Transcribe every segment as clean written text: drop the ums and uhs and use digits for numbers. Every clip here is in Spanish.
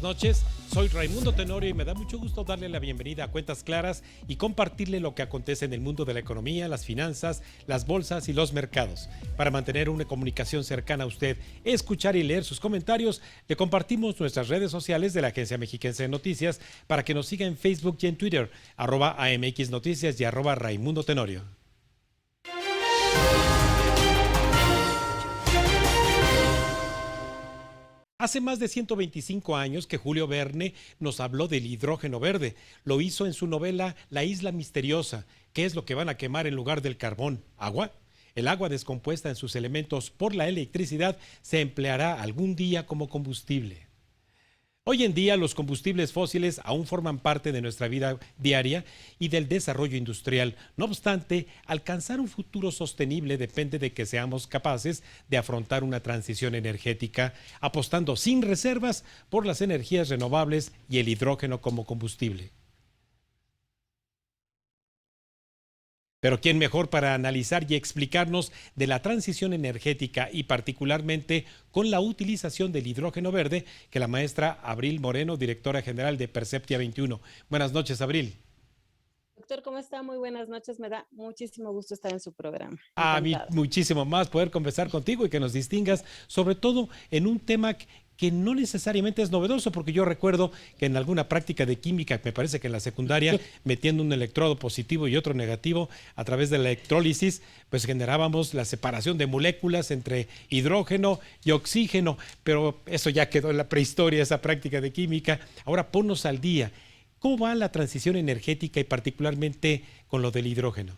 buenas noches. Soy Raimundo Tenorio y me da mucho gusto darle la bienvenida a Cuentas Claras y compartirle lo que acontece en el mundo de la economía, las finanzas, las bolsas y los mercados. Para mantener una comunicación cercana a usted, escuchar y leer sus comentarios, le compartimos nuestras redes sociales de la Agencia Mexiquense de Noticias para que nos siga en Facebook y en Twitter, @AMX Noticias y @Raimundo Tenorio. Hace más de 125 años que Julio Verne nos habló del hidrógeno verde. Lo hizo en su novela La Isla Misteriosa. ¿Qué es lo que van a quemar en lugar del carbón? ¿Agua? El agua descompuesta en sus elementos por la electricidad se empleará algún día como combustible. Hoy en día los combustibles fósiles aún forman parte de nuestra vida diaria y del desarrollo industrial. No obstante, alcanzar un futuro sostenible depende de que seamos capaces de afrontar una transición energética, apostando sin reservas por las energías renovables y el hidrógeno como combustible. Pero ¿quién mejor para analizar y explicarnos de la transición energética y particularmente con la utilización del hidrógeno verde que la maestra Abril Moreno, directora general de Perceptia 21? Buenas noches, Abril. Doctor, ¿cómo está? Muy buenas noches. Me da muchísimo gusto estar en su programa. A mí Encantada. muchísimo más poder conversar contigo y que nos distingas, sobre todo en un tema que no necesariamente es novedoso, porque yo recuerdo que en alguna práctica de química, me parece que en la secundaria, metiendo un electrodo positivo y otro negativo a través de la electrólisis, pues generábamos la separación de moléculas entre hidrógeno y oxígeno, pero eso ya quedó en la prehistoria, esa práctica de química. Ahora ponnos al día. ¿Cómo va la transición energética y particularmente con lo del hidrógeno?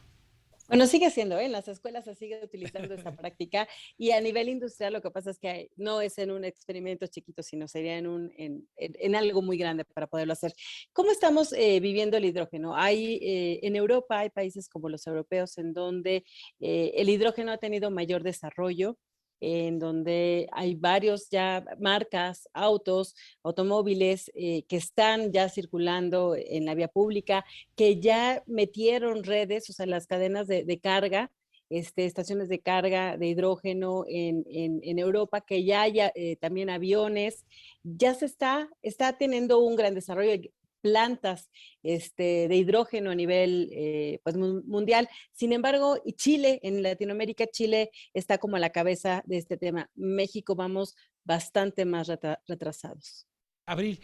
Bueno, sigue siendo, ¿eh? En las escuelas se sigue utilizando esta práctica y a nivel industrial lo que pasa es que no es en un experimento chiquito, sino sería en algo muy grande para poderlo hacer. ¿Cómo estamos viviendo el hidrógeno? En Europa hay países como los europeos en donde el hidrógeno ha tenido mayor desarrollo, en donde hay varios ya marcas, automóviles que están ya circulando en la vía pública, que ya metieron redes, o sea, las cadenas de carga, estaciones de carga de hidrógeno en Europa, que ya haya también aviones, ya está teniendo un gran desarrollo de plantas de hidrógeno a nivel pues, mundial. Sin embargo, y Chile, en Latinoamérica, Chile está como a la cabeza de este tema. México vamos bastante más retrasados. Abril,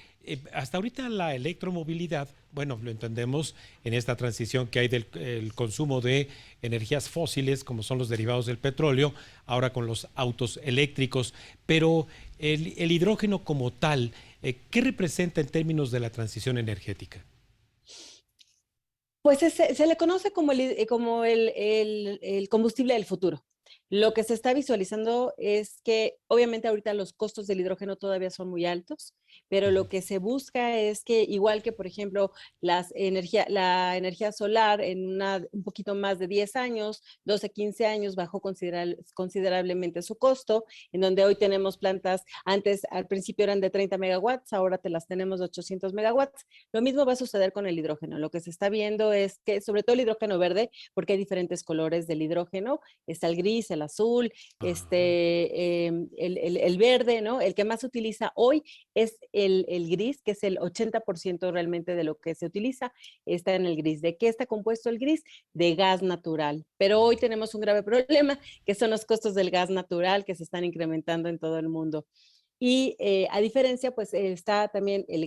hasta ahorita la electromovilidad, bueno, lo entendemos en esta transición que hay del el consumo de energías fósiles, como son los derivados del petróleo, ahora con los autos eléctricos, pero el hidrógeno como tal, ¿qué representa en términos de la transición energética? Pues se le conoce como el combustible del futuro. Lo que se está visualizando es que obviamente ahorita los costos del hidrógeno todavía son muy altos, pero lo que se busca es que igual que por ejemplo la energía solar en un poquito más de 10 años, 12, 15 años bajó considerablemente su costo, en donde hoy tenemos plantas, antes al principio eran de 30 megawatts, ahora te las tenemos de 800 megawatts. Lo mismo va a suceder con el hidrógeno. Lo que se está viendo es que sobre todo el hidrógeno verde, porque hay diferentes colores del hidrógeno, está el gris, el azul, Ah, el verde, ¿no? El que más se utiliza hoy es el gris, que es el 80% realmente de lo que se utiliza, está en el gris. ¿De qué está compuesto el gris? De gas natural. Pero hoy tenemos un grave problema, que son los costos del gas natural que se están incrementando en todo el mundo. Y a diferencia, pues está también el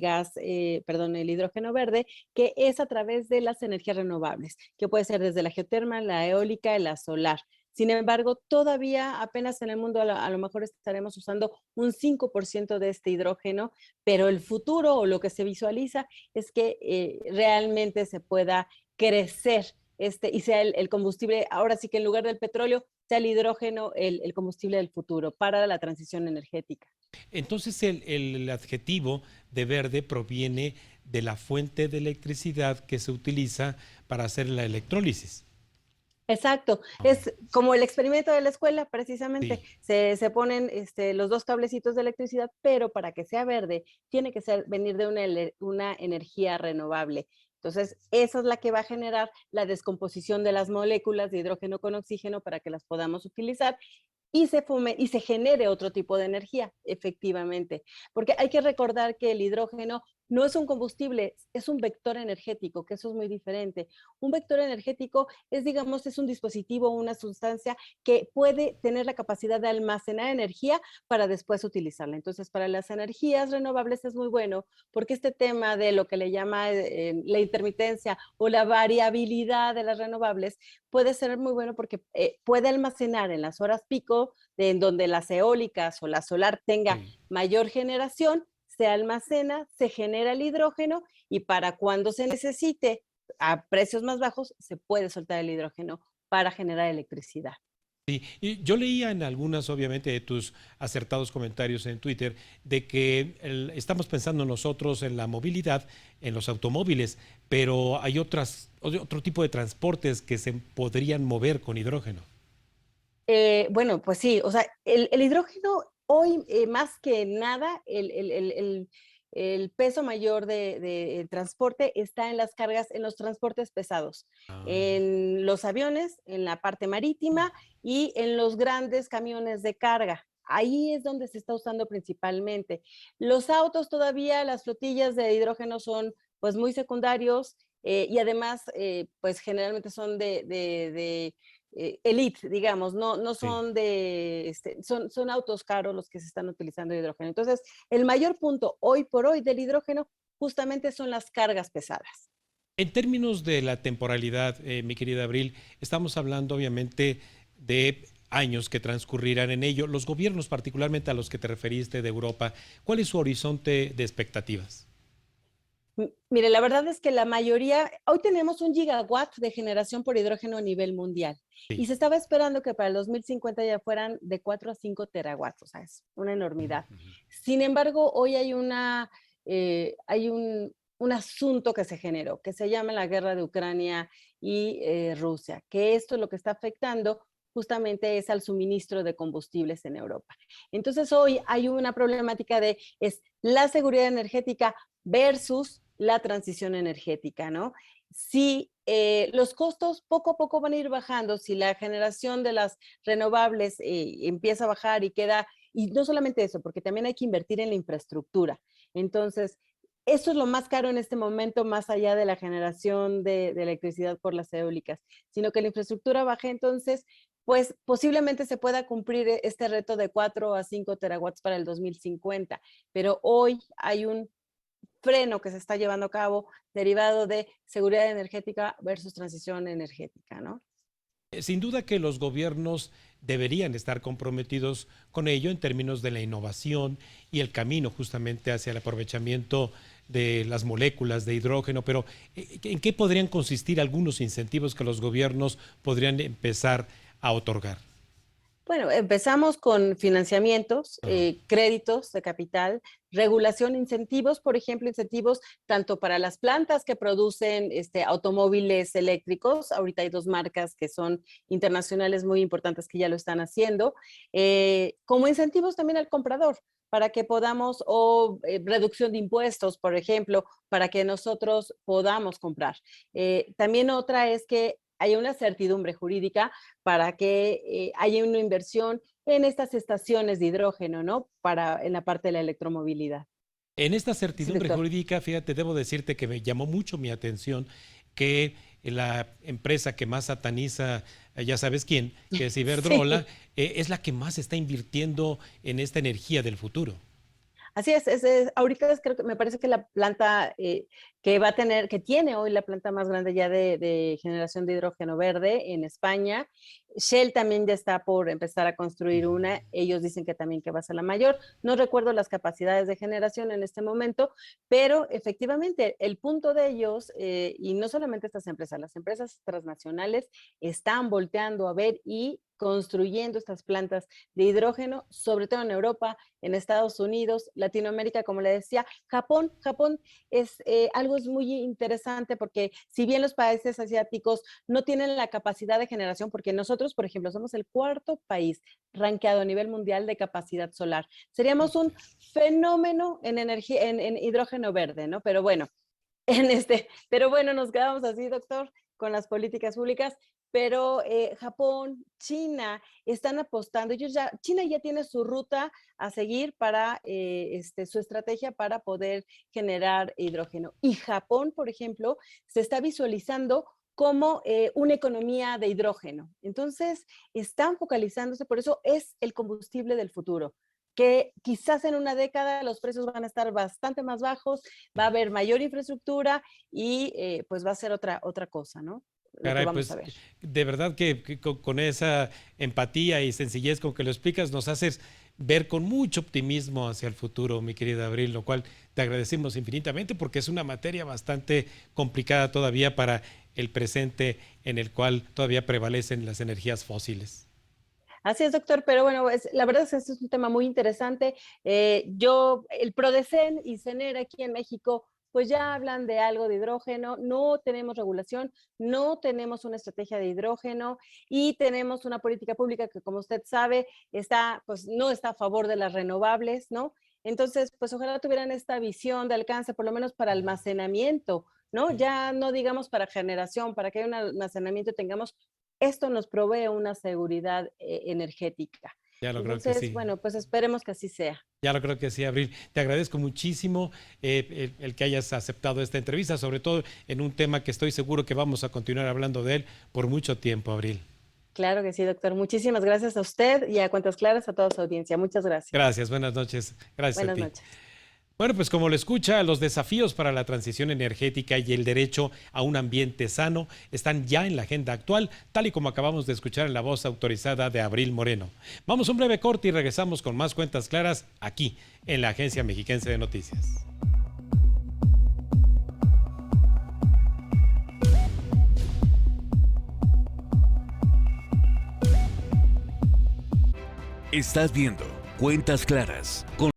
hidrógeno verde, que es a través de las energías renovables, que puede ser desde la geoterma, la eólica y la solar. Sin embargo, todavía apenas en el mundo a lo mejor estaremos usando un 5% de este hidrógeno, pero el futuro o lo que se visualiza es que realmente se pueda crecer y sea el combustible, ahora sí que en lugar del petróleo, sea el hidrógeno el combustible del futuro para la transición energética. entonces el adjetivo de verde proviene de la fuente de electricidad que se utiliza para hacer la electrólisis. Exacto, Ah, es como el experimento de la escuela, precisamente. sí. Se ponen los dos cablecitos de electricidad, pero para que sea verde, tiene que venir de una energía renovable. Entonces, esa es la que va a generar la descomposición de las moléculas de hidrógeno con oxígeno para que las podamos utilizar y se genere otro tipo de energía, efectivamente. Porque hay que recordar que el hidrógeno no es un combustible, es un vector energético, que eso es muy diferente. Un vector energético es, digamos, es un dispositivo, una sustancia que puede tener la capacidad de almacenar energía para después utilizarla. Entonces, para las energías renovables es muy bueno porque este tema de lo que le llama la intermitencia o la variabilidad de las renovables puede ser muy bueno porque puede almacenar en las horas pico, en donde las eólicas o la solar tenga Sí. mayor generación, se almacena, se genera el hidrógeno y para cuando se necesite a precios más bajos, se puede soltar el hidrógeno para generar electricidad. Sí, y yo leía en algunas, obviamente, de tus acertados comentarios en Twitter, de que estamos pensando nosotros en la movilidad, en los automóviles, pero hay otro tipo de transportes que se podrían mover con hidrógeno. Bueno, pues sí, o sea, el hidrógeno hoy más que nada, el peso mayor de transporte está en las cargas, en los transportes pesados, Ah, en los aviones, en la parte marítima y en los grandes camiones de carga. Ahí es donde se está usando principalmente. Los autos todavía, las flotillas de hidrógeno son pues muy secundarios y además pues generalmente son de elite, digamos, no sí. son son autos caros los que se están utilizando hidrógeno. Entonces, el mayor punto hoy por hoy del hidrógeno justamente son las cargas pesadas. En términos de la temporalidad, mi querida Abril, estamos hablando obviamente de años que transcurrirán en ello. Los gobiernos, particularmente a los que te referiste de Europa, ¿cuál es su horizonte de expectativas? Mire, la verdad es que la mayoría, hoy tenemos 1 gigawatt de generación por hidrógeno a nivel mundial y Sí. se estaba esperando que para el 2050 ya fueran de 4 a 5 terawatts, o sea, es una Ujú, enormidad. ujú. Sin embargo, hoy hay un asunto que se generó, que se llama la guerra de Ucrania y Rusia, que esto lo que está afectando justamente es al suministro de combustibles en Europa. Entonces, hoy hay una problemática es la seguridad energética versus la transición energética, ¿no? Si los costos poco a poco van a ir bajando, si la generación de las renovables empieza a bajar y queda, y no solamente eso, porque también hay que invertir en la infraestructura. Entonces, eso es lo más caro en este momento, más allá de la generación de electricidad por las eólicas, sino que la infraestructura baje, entonces, pues posiblemente se pueda cumplir este reto de 4 a 5 terawatts para el 2050, pero hoy hay un freno que se está llevando a cabo derivado de seguridad energética versus transición energética, ¿no? Sin duda que los gobiernos deberían estar comprometidos con ello en términos de la innovación y el camino justamente hacia el aprovechamiento de las moléculas de hidrógeno, pero ¿en qué podrían consistir algunos incentivos que los gobiernos podrían empezar a otorgar? Bueno, empezamos con financiamientos, Ajá. créditos de capital, regulación, incentivos, por ejemplo, incentivos tanto para las plantas que producen automóviles eléctricos. Ahorita hay 2 marcas que son internacionales muy importantes que ya lo están haciendo, como incentivos también al comprador para que podamos, o reducción de impuestos, por ejemplo, para que nosotros podamos comprar. También otra es que haya una certidumbre jurídica para que haya una inversión en estas estaciones de hidrógeno, ¿no? En la parte de la electromovilidad. En esta Sí, certidumbre doctor. jurídica, fíjate, debo decirte que me llamó mucho mi atención que la empresa que más sataniza, ya sabes quién, que es Iberdrola, Sí. es la que más está invirtiendo en esta energía del futuro. Así ahorita creo que me parece que la planta que tiene hoy la planta más grande ya de generación de hidrógeno verde en España. Shell también ya está por empezar a construir una. Ellos dicen que también que va a ser la mayor. No recuerdo las capacidades de generación en este momento, pero efectivamente el punto de ellos, y no solamente estas empresas, las empresas transnacionales están volteando a ver y construyendo estas plantas de hidrógeno, sobre todo en Europa, en Estados Unidos, Latinoamérica, como le decía, Japón es muy interesante porque si bien los países asiáticos no tienen la capacidad de generación, porque nosotros, por ejemplo, somos el 4.º país rankeado a nivel mundial de capacidad solar. Seríamos un fenómeno en energía, en hidrógeno verde, ¿no? Pero bueno, pero bueno, nos quedamos así, doctor, con las políticas públicas. pero Japón, China están apostando. China ya tiene su ruta a seguir para su estrategia para poder generar hidrógeno. Y Japón, por ejemplo, se está visualizando como una economía de hidrógeno. Entonces, están focalizándose, por eso es el combustible del futuro, que quizás en una década los precios van a estar bastante más bajos, va a haber mayor infraestructura y pues va a ser otra cosa, ¿no? Lo que Caray, vamos a pues ver. de verdad que con esa empatía y sencillez con que lo explicas, nos haces ver con mucho optimismo hacia el futuro, mi querida Abril, lo cual te agradecemos infinitamente porque es una materia bastante complicada todavía para el presente en el cual todavía prevalecen las energías fósiles. Así es, doctor, pero bueno, la verdad es que este es un tema muy interesante. El PRODECEN y CENER aquí en México, pues ya hablan de algo de hidrógeno, no tenemos regulación, no tenemos una estrategia de hidrógeno y tenemos una política pública que, como usted sabe, pues no está a favor de las renovables, ¿no? Entonces, pues ojalá tuvieran esta visión de alcance, por lo menos para almacenamiento, ¿no? Sí, Ya no digamos para generación, para que haya un almacenamiento, tengamos esto nos provee una seguridad energética. ya lo creo que Entonces, sí. bueno, pues esperemos que así sea. Ya lo creo que sí, Abril. Te agradezco muchísimo el que hayas aceptado esta entrevista, sobre todo en un tema que estoy seguro que vamos a continuar hablando de él por mucho tiempo, Abril. Claro que sí, doctor. Muchísimas gracias a usted y a Cuentas Claras, a toda su audiencia. Muchas gracias. Gracias, buenas noches. Gracias a Buenas ti. noches. Bueno, pues como lo escucha, los desafíos para la transición energética y el derecho a un ambiente sano están ya en la agenda actual, tal y como acabamos de escuchar en la voz autorizada de Abril Moreno. Vamos a un breve corte y regresamos con más Cuentas Claras aquí, en la Agencia Mexiquense de Noticias. Estás viendo Cuentas Claras con